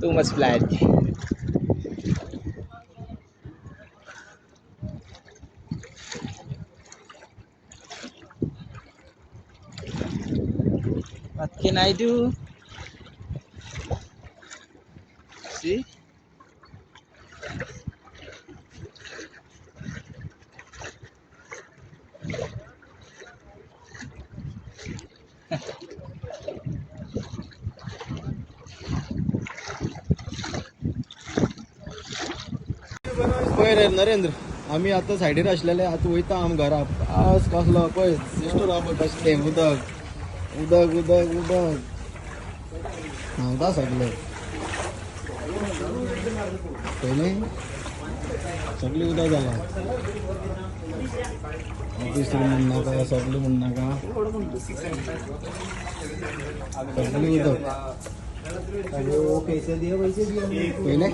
Too much flat. What can I do? See? पळय रे नरेंद्र, आम्ही आता सायडीर आसलेले, आता वयता आम घरा. पावस कसलो पळय, सिस्टर आम कसले उदक उदक उदक उदक न्हांवता सगळे. पयलीं सगळी उदक जाला. ऑफिस म्हण नाका, सगळी म्हण नाका, सगळी उदक. पयले